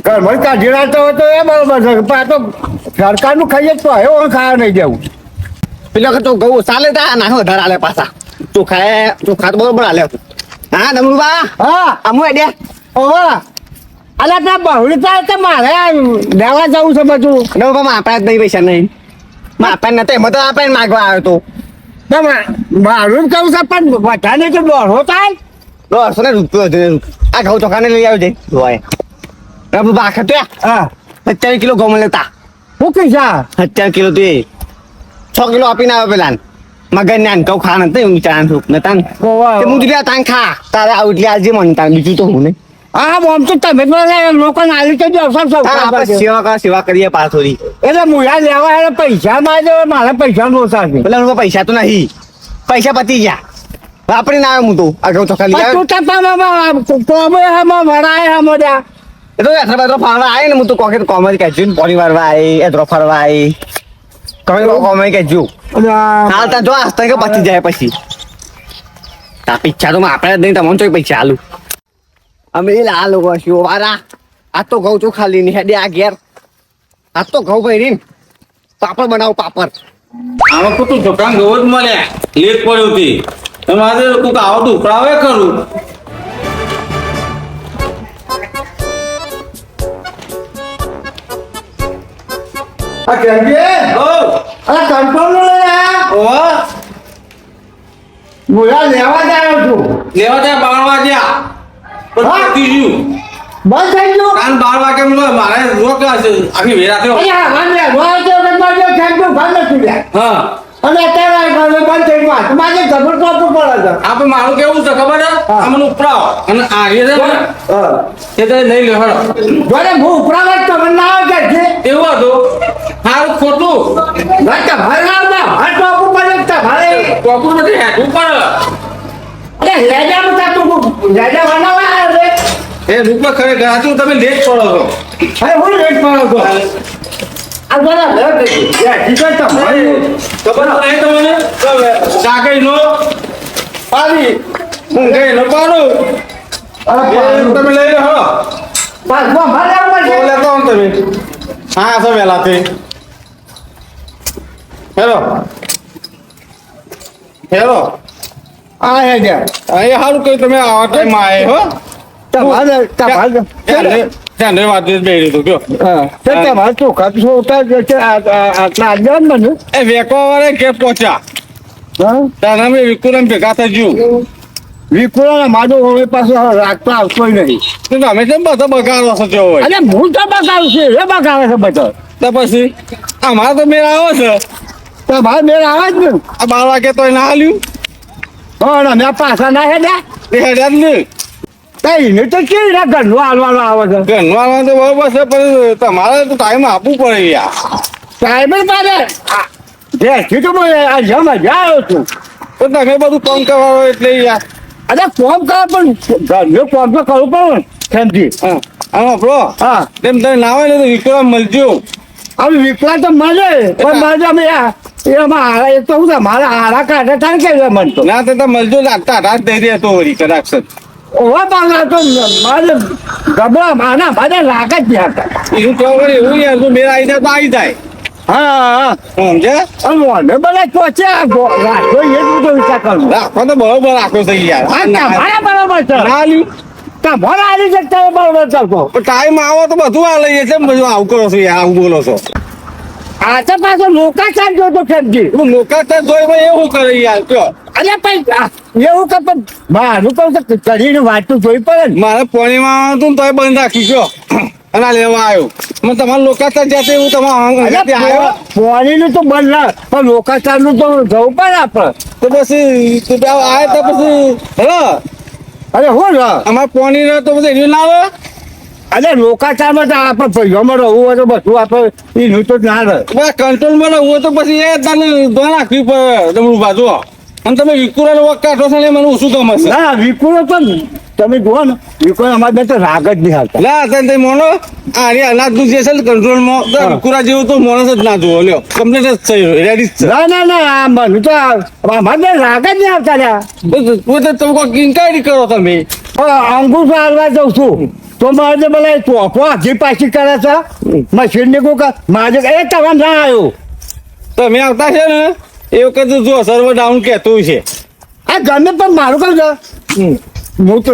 ઘરમાં કાઢી રાખતો હોય તો એ બરોબર છે પણ આ તો સરકારનું ખાઈએ જ તો હવે ખાવા નહીં જવું. પેલા તો ઘઉં ચાલે તા નાખો વધારે આલે પાછા ચોખા તો બરોબર આલે હા ડમરુબા હા આમુ આડ્યા ઓવા અલા ત્યાં બહુડી થાય તો મારે લેવા જવું છે બધું. ડમરુબા આપણા જ નહીં પૈસા નહીં આપણા નતા એમાં તો આપણે માગવા આવ્યો તો મારું જ કહું છે પણ વધારે તો દોઢો થાય. 100 રૂપિયા આ ઘઉં ચોખાને લઈ આવજે જોવાય ડમરુબા આખા તો હા 70 કિલો ઘઉં લેતા શું કઈ છે 70 કિલો તો 6 કિલો આપીને આવે પેલા મગન ને ઘઉં ખા નથી વિચાર નતા હું તો તાન ખા તારે આવું એટલે આજે મને તાન બીજું તો હું નહીં. હા આમ તો તમે લોકોને આવી તો આપણે સેવા કરીએ પાછોડી એટલે મુયા લેવા એટલે પૈસા માં મારા પૈસા ઓછા છે. પેલા લોકો પૈસા તો નહીં પૈસા પતી ગયા વાપરી ના આવ્યો હું તો આ ઘઉં ચોખા લઈ આવ્યો વરાય મોડ્યા એ તો એથરા બેથરા ફરવા આવે ને હું તો કોકે કોમ જ કહેજો પોણી વારવા આવી એથરો ફરવા આવી કોમ કહેજો હાલ તા જો આસ્તા કે પતી જાય પછી તા પૈસા તો આપણે જ નહીં તમને તો પૈસા આલું અમે આ લોકો છીએ વારા આ તો ઘઉં ચોખા લઈને હેડે આ ઘેર આ તો ઘઉં ભરીને પાપડ બનાવો પાપડ આમાં તો દુકાન ગયો જ મળે લેટ પડ્યું હતી તમારે કોઈક આવો તો ઉપડાવે ખરું મુયા લેવા જ આવ્યો છું. લેવા ત્યાં 12 વાગ્યા પણ પતી ગયું બંધ થઈ ગયું. કાન 12 વાગે મારે રોક આખી વેરા થયો હા અને અત્યારે બંધ થઈ ગયું મારે ખબર તો પડે છે. આપણે મારું કેવું છે ખબર છે આ મને ઉપડાવો અને આ એ છે ને એ તો નહીં લેવાડો જોડે હું ઉપરાવા જ તમને ના આવે છે એવું હતું સારું ખોટું તમારે ના હા ટોપ પડે તમારે કોકું નથી હેઠું પડે અરે લેજામાં થતું લેજા બનાવવા રે એ રૂપમાં ખરેખર સાચું તમે લેટ પડો છો અરે હું લેટ પડો છો આ જરા લેટ થઈ ગયું જીગર તમારી ખબર નહીં તમને ચાકઈ નો પાડી હું ગઈ નો પાડું તમે લઈ લો બસ મારે આવવા લેતો આવો તમે હા સર વહેલાથી હેલો હેલો આ હે ગયા અહીંયા સારું કહ્યું તમે આવા ટાઈમમાં આવે હો તમારે ત્યાં વાત બે રહ્યું કયો તમારે ચોખા તો આટલા આગળ મને એ વેકો વાળે કે પહોંચ્યા ત્યાં અમે વિકુરમ ભેગા થઈ ગયું વિકુળા મારો હવે પાછો રાખતો આવતો નહીં. તમે કેમ બધા બગાડો છો તેવો હોય અરે હું તો બગાડું છું એ બગાડે છે બધો તો પછી અમારે તો મેળ આવો છે તો ભાઈ મેળ આવે જ ને આ 12 વાગે તો ના હાલ્યું હા મેં પાછા ના હેડ્યા એ હેડ્યા જ નહીં એને તો કેવી રીતે ઘરનું હાલવાનું આવે છે ઘરનું તો બરોબર છે પણ તમારે તો ટાઈમ આપવું પડે યાર સાહેબ મારે જે તો આ જમ આવ્યો છું તો તમે બધું કામ કરવાનું એટલે યાર અરે ફોન કરો પણ ઘરનું ફોન તો કરવું પડે સમજી હા આપણો હા તેમ તમે ના હોય ને તો વિક્રમ મળજો હવે વિકલા તો મળે પણ મારે અમે એમાં હારા એક તો હું મારા હારા કાઢે થાય કે મન તો ના તો મળજો લાગતા રાત દઈ દે તો વળી કદાચ ઓવા બાંગા તો મારે ગબડા માના મારે લાગે જ નહીં હતા એવું તો વળી એવું યાર તો મેળ આવી જાય તો આવી જાય હા સમજે મને બધા પહોંચ્યા રાખો એ જ બધો વિચાર કરું રાખો તો બરોબર રાખો છે યાર તમારા બરોબર છે ના લ્યું તમારે આવી જતા બરોબર ચાલતો ટાઈમ આવો તો બધું આ લઈએ છે બધું આવું કરો છો યાર આવું બોલો છો આ તો પાછો લોકા ચાલજો તો સમજી મોકા તો જોઈ ભાઈ એવું કરે યાર કયો અરે ભાઈ એવું કે પણ મારું કહું તો કરીને વાંચતું જોઈ પડે ને મારે પાણીમાં હતું ને તોય બંધ રાખી ગયો અને આ લેવા આવ્યો મને તમારા લોકાચાર જાતે એવું તમારા આવ્યો પાણીનું તો બંધ ના પણ લોકાચારનું તો જવું પડે આપણે તો પછી આવે તો પછી હેલો અરે હું અમારે પાણી તો પછી એનું ના આવે અરે લોકાચારમાં તો આપણે ભાઈઓમાં રહેવું હોય તો બધું આપણે એનું તો ના રહે કંટ્રોલમાં રહેવું તો પછી એ તને ધોન રાખવી પડે તમારું બાજુ અને તમે વિકુરાનો વખત કાઢો છો ને મને ઓછું ગમે છે ના વિકુરો તો તમે જુઓ ને વિકુરો અમારે તો રાગ જ નહીં હાલતા લા તમે મોનો આ અનાજનું જે છે ને કંટ્રોલમાં તો વિકુરા જેવું તો માણસ જ ના જુઓ લ્યો કમ્પ્લીટ જ છે રેડી જ છે ના મને તો અમારે રાગ જ નહીં આવતા તમે કોઈ ઇન્ક્વાયરી કરો તમે અંગુર હાલવા જઉં છું તો મારે બોલે ચોપો હજી પાછી કરે છે મશીન ની કોઈ મારે એ તમારે ના આવ્યો તમે આવતા છે ને એ વખત જો સર્વર ડાઉન કહેતું છે આ ગમે પણ મારું કહું છે હું તો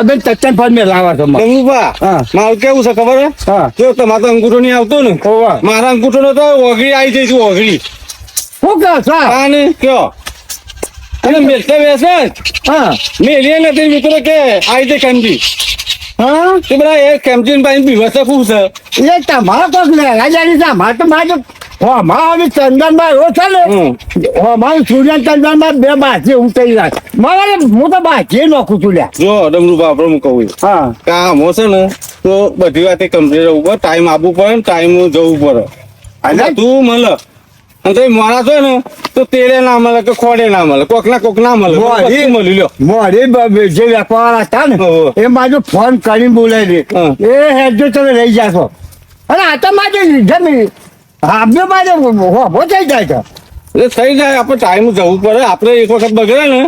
બે તચ્ચન ફળ મેં લાવવા છો ડમરુભા હા. મારું કેવું છે ખબર હે હા જો તમારો તો અંગૂઠો નહીં આવતો ને હોવા. મારા અંગૂઠો નો તો ઓગળી આવી જઈ છું ઓગળી શું કહો છો હા ને કયો અને મેલતે બેસે હા મેલીએ નથી મિત્રો કે આવી જાય કેમજી હા તે બધા એ કેમજી પાણી પીવા છે શું છે એ તમારો કોક લેવા જાણી છે મારે તો મારે મારું ચંદનમાં એવો છે ને મારું સૂર્ય ચંદનમાં બે બાજી હું થઈ જાય મારે હું તો બાજી નાખું છું લ્યા જો ડમરુભા આપણે હું કહું હા કામ હશે ને તો બધી વાતે કમ્પ્લીટ રહેવું પડે ટાઈમ આપવું પડે ને ટાઈમ જવું પડે અને તું મળે અને તો મારા છો ને તો તેરે ના મળે કે ખોડે ના મળે કોક ના મળે મોરી. બધું મળી લ્યો મોરી જે વેપાર હતા ને હોવે. એ મારું ફોન કરીને બોલાવી દે હા. એ હેડજો તમે રહી જાશો અને આ તો મારે જમી આપજો મારે હોભો થઈ જાય છે એટલે થઈ જાય આપણે ટાઈમ જવું પડે આપણે એક વખત બગડે ને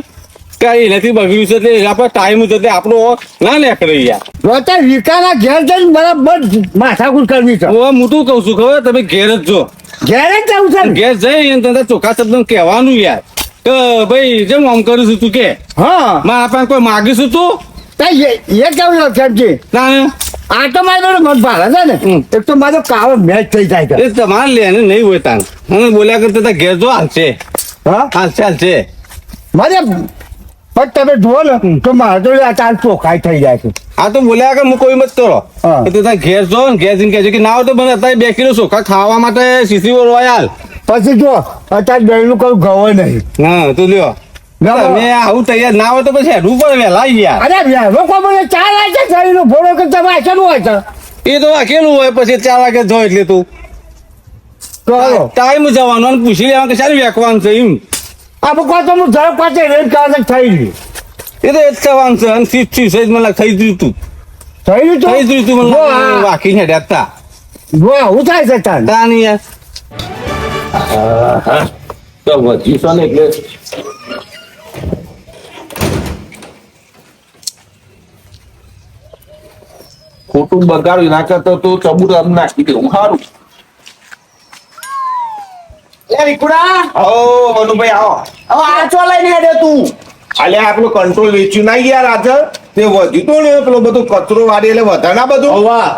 કે એનાથી બગડ્યું છે એટલે આપણે ટાઈમ જતે આપણો ના નીકળે યાર રોતે વિકાના ઘેર જઈને બરાબર માથાકૂટ કરવી છે હવે હું તું કહું છું ખબર તમે ઘેર જ જો ઘેર જ જવું છે ને. ઘેર જઈ અને તને ચોખ્ખા શબ્દ કહેવાનું યાર કે ભાઈ જેમ આમ કરું છું તું કે હા મારા પાસે કોઈ માગીશું તું તો એ કેવું છે સમજી ના ને આ તો મારે મન ભારે છે ને એક તો મારો કાળો મેચ થઈ જાય છે એ તમારે લે ને નહીં હોય તાન અને બોલ્યા કરતા તા ઘેર જો હાલશે હા હાલશે મારે પણ તમે જુઓ ને તો મારે તો આ તાર ચોખાઈ થઈ જાય છે આ તો બોલ્યા કે હું કોઈ મત કરો હા. તો તા ઘેર જો ને ઘેર જઈને કહેજો કે ના હોય તો મને અત્યારે 2 કિલો ચોખા ખાવા માટે સીસી રોયાલ પછી જો અત્યારે દહીંનું કયું ગવો નહીં હા તું લ્યો ના, તમે આવું તૈયાર ના હોય તો પછી હેડવું પડે વહેલા યાર અરે લોકો મને 4 વાગે શરીરનો ભોળો કે તમે આચરવું હોય છે એ તો વાકેલું હોય પછી 4 વાગે જો એટલે તું તો હાલો ટાઈમ જવાનું અને પૂછી લેવાનું કે સારું વેકવાનું છે એમ આ બકો તો હું ઝડપ પાછે રેલ કાઢે થઈ ગયું એ તો એ જ કહેવાનું છે અને સીધ સહેજ મને થઈ ગયું તું થઈ ગયું થઈ ગયું તું મને જો લાગે આ- વાકી હેડ્યા તા જો આવું થાય છે તાન તા નહીં યાર તો વધી છો ને એટલે ખોટું બગાડ્યું ના કરતો તો ચબુર આમ નાખી દેવું સારું. ઓ મનુભાઈ આવો. અલ્યા આપણું કંટ્રોલ વેચ્યું ના યાર આજે તે વધ્યું તો ને પેલો બધો કચરો વાળી એટલે વધા ના બધું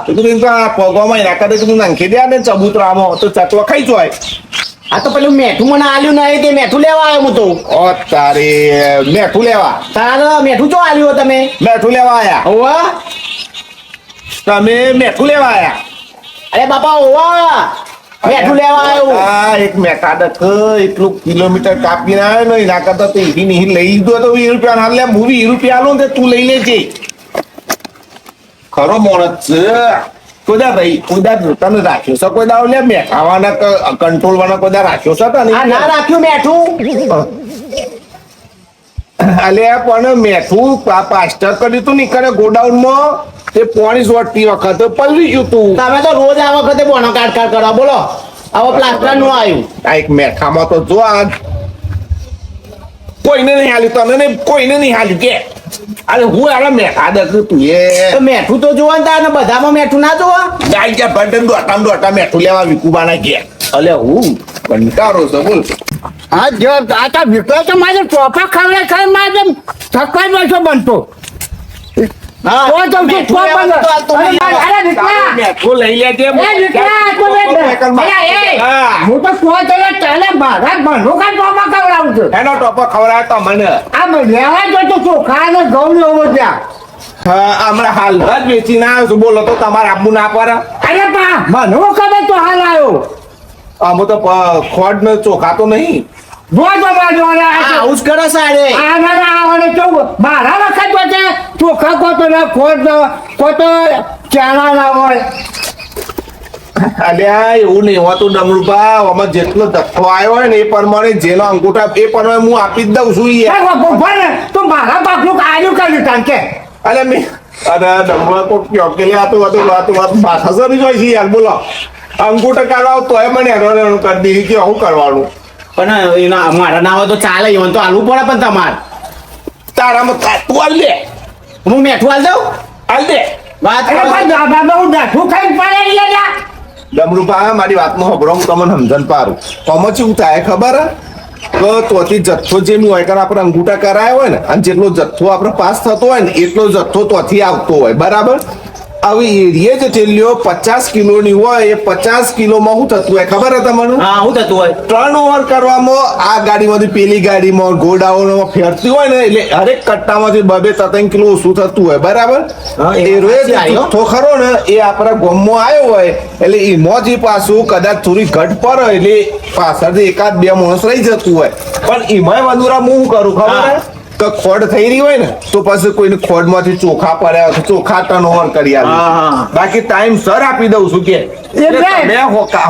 તો તું એમ તો આ પગોમાં એના કરતા તું નાખી દે ને ચબૂતરામાં તો ચટવા ખાઈ જોય. આ તો પેલું મેઠું મને આલ્યું નહીં તે મેઠું લેવા આવ્યો હું તો ઓ તારે મેઠું લેવા તારે મેઠું ચો આલ્યું તમે મેઠું લેવા આયા ઓવા તમે મેઠું લેવા આયા. અરે બાપા ઓવા મેઠું લેવા આવ્યો આ એક મેકાડક એટલું કિલોમીટર કાપીને આવ્યો ને એના કરતા તો એવી નહીં લઈ લીધો તો 20 રૂપિયા ના લે હું 20 રૂપિયા આલું ને તે તું લઈ લેજે. ખરો મોણસ છે કોદા ભાઈ કોદા તને રાખ્યો છે કોઈ દાવ લે મેઠાવાના કંટ્રોલ વાળા કોદા રાખ્યો છે તને આ ના રાખ્યું મેઠું અલે પણ મેઠું પાસ્ટર કર્યું તું નીકળે ગોડાઉન માં તે પોણી સોટતી વખતે પલવી ગયું તું. તમે તો રોજ આ વખતે બોનો કાઢ કરો બોલો હવે પ્લાસ્ટર નું આવ્યું આ એક મેઠામાં તો જો આ કોઈને નહીં હાલ્યું તને નહીં કોઈને નહીં હાલ્યું કે અરે હું આલા મેઠા દક તું એ તો મેઠું તો જોવા ને તારે બધામાં મેઠું ના જોવા ગાય કે બટન દોટા મેઠું લેવા વિકુબાના કે અલે હું કંટાળો છે બોલ. આ જો આ તો વિકલો તો મારે ચોપા ખવડે ખાઈ મારે થકવા જ છો બનતો હા તો તો મેઠું ચોપા લેવાનું તો હાલ તો અરે નહીં આવે. અરે વિકલા મેઠું લઈ લેજે એ વિકલા તો હા. હું તો કોઈ તને ચાલે મારા બનો કા ચોપા ખવડાવું છું એનો ટોપો ખવડાવે તો મને આ લેવા જો તો ચોખા ને ઘઉં ને હોવો ત્યાં હા હમણાં હાલ જ વેચી ના આવ્યો છું બોલો તો તમારે આપવું ના પડે. અરે બા મને ખબર તો હાલ આવ્યો આમ તો ખોડ ને ચોખા તો નહીં જો તો બાજુ આ આવું જ કરે સારે આ ના આવડે તો મારા વખત વચ્ચે ચોખા કોતો ના ખોટ કોતો ચાણા ના હોય અલ્યા એવું નહીં હોતું ડમરુભા આમાં જેટલો ધક્કો આવ્યો હોય ને એ પ્રમાણે જેનો અંગૂઠા એ પ્રમાણે હું આપી જ દઉં છું યાર. તો મારા બાપનું કાર્યું કર્યું તાન કે અરે મેં અરે ડમરુભા કોઈ કયો કે લે આ તો વાત પાછા સરી જોઈ છે યાર બોલો અંગૂઠા કાઢવા તોય મને હેરાન કરી દીધી કે શું કરવાનું પણ એના મારા ના હોય તો ચાલે એવું તો હાલવું પડે પણ તમારે તારામાં તું હાલ દે હું મેઠું હાલ દઉં હાલ દે વાત અરે કરો. પણ બાબા હું દાઠું ખાઈને પડે લે લ્યા. ડમરુભા મારી વાતમાં હોભળો હું તમને સમજણ પારું કોમાં શું થાય ખબર હે? કે તોથી જથ્થો જે મી હોય આપણે અંગૂઠા કરાયો હોય ને અને જેટલો જથ્થો આપણે પાસ થતો હોય ને એટલો જથ્થો તોથી આવતો હોય બરાબર હવે એરિયે જે થેલીઓ 50 કિલોની હોય એ 50 કિલોમાં શું થતું હોય ખબર હે તમને હા શું થતું હોય ટર્ન ઓવર કરવામાં આ ગાડીમાંથી પેલી ગાડીમાં ગોડાઉનમાં ફેરતી હોય ને એટલે હરેક કટ્ટામાંથી 2-3 કિલો ઓછું થતું હોય બરાબર હા, એ એ રોજ વાત સાચી, હો. જથ્થો ખરો ને એ આપણા ગામમાં આવ્યો હોય એટલે એમાં જ પાછું કદાચ થોડી ઘટ પડે એટલે પાછળથી એકાદ બે માણસ રહી જતું હોય પણ એમાંય વંદુરા હું શું કરું ખબર હે? કે ખોડ થઈ રહી હોય ને તો પછી કોઈને ખોડમાંથી ચોખા પડ્યા હોય તો ચોખા ટર્ન ઓવર કરી હા, હા. આવે બાકી ટાઈમ સર આપી દઉં છું કે એટલે તમે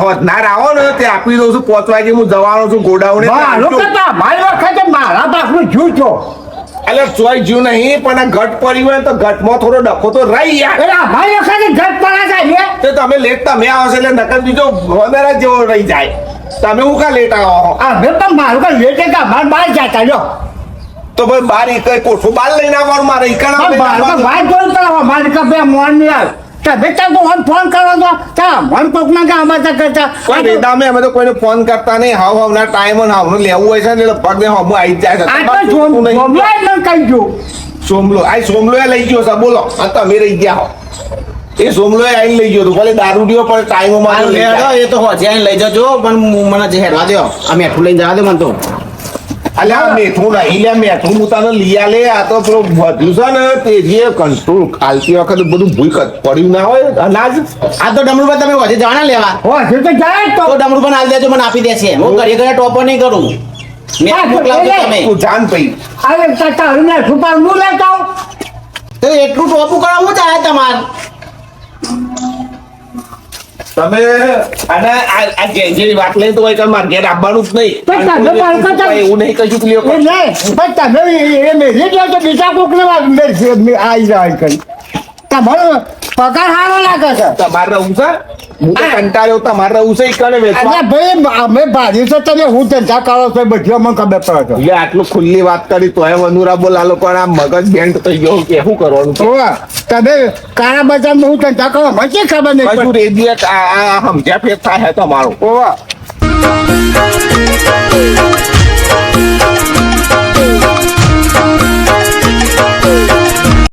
હોતનાર આવો ને તે આપી દઉં છું 5 વાગે હું જવાનો છું ગોડાઉને મારું કરતા મારી વખતે મારા બાપનું જૂઠ છો. એટલે ચોય જ્યું નહીં પણ આ ઘટ પડી હોય ને તો ઘટમાં થોડો ડખો તો રહી યાર એટલે અમારી વખતે ઘટ પડે છે તો તમે લેટ તમે આવશો એટલે નકર બીજો વધારે જેવો રહી જાય તમે હું કા લેટ આવો હવે પણ મારું કઈ લેટે કે અમારે બહાર જતા લો તો ભાઈ બાર એક કોઠું બાર લઈને આવવાનું મારે ઈકણા પણ મારું કઈ વાત જોઈ કરો મારી કે બે મોન નહીં આવે તમે ચાલ તો ફોન કરવા દો ચા મન કોક ના કે અમારે કરતા કોઈ રેદામે અમે તો કોઈને ફોન કરતા નહીં હાવ હાવના ટાઈમ અને હાવનું લેવું હોય છે ને એટલે પગ ને હમું આવી જ જાય આ તો જોમલાય ન કહી જો સોમલો આ સોમલો એ લઈ ગયો છે બોલો આ તમે રહી ગયા હો એ સોમલો એ આઈને લઈ ગયો તો ભલે દારૂડિયો પણ ટાઈમ હાલ માં લે હેડો, એ તો હોજે આઈને લઈ જજો પણ મને જે હેડવા દો આ મેઠું લઈને જવા દે મને તો અલ્યા મેઠું નહીં લે મેઠું હું તને લઈ આલે આ તો પેલો વધ્યું છે ને તે જે કંટ્રોલ કાલતી વખત બધું ભૂલ પડ્યું ના હોય અનાજ આ તો ડમરુભાઈ તમે હોજે જવાના લેવા હો જે તો જાય તો તો ડમરુભાઈ હાલ દેજો મને આપી દેશે હું ઘરે ઘરે ટોપો નહીં કરું મેં મોકલાવજો તમે તું જાન પઈ હવે તાતા હરને સુપાર હું લેતા આવું. તો એટલું ટોપું કરાવવું ચાહે તમારે તમે અને આ જેની વાત લઈ તો હોય કે મારે ઘેર આવવાનું જ નહીં તો તમે બાળકો તો- એવું નહીં કશું કે લ્યો. એ નહીં પણ તમે એ મેરી દો તો બીજા કોકને આવી જાય કરી તમારો પગાર સારો લાગે છે તમારે રહું છે હું તો કંટાળ્યો તમારે રહું છે ઈ કણે વેચવા અરે ભાઈ અમે ભાડ્યું છે તમે હું ધંધા કરો છો બધી અમને ખબર પડે છે એટલે આટલું ખુલ્લી વાત કરી તોય વનુરા બોલાલો પણ આ મગજ બેન્ટ થઈ ગયો કે શું કરવાનું છે? ઓવા, તમે કાળા બજારમાં હું ધંધા કરો મને શી ખબર નહીં કશું પડતી. રેડિયેટ આ સમજ્યા ફેર થાય તમારું ઓવા.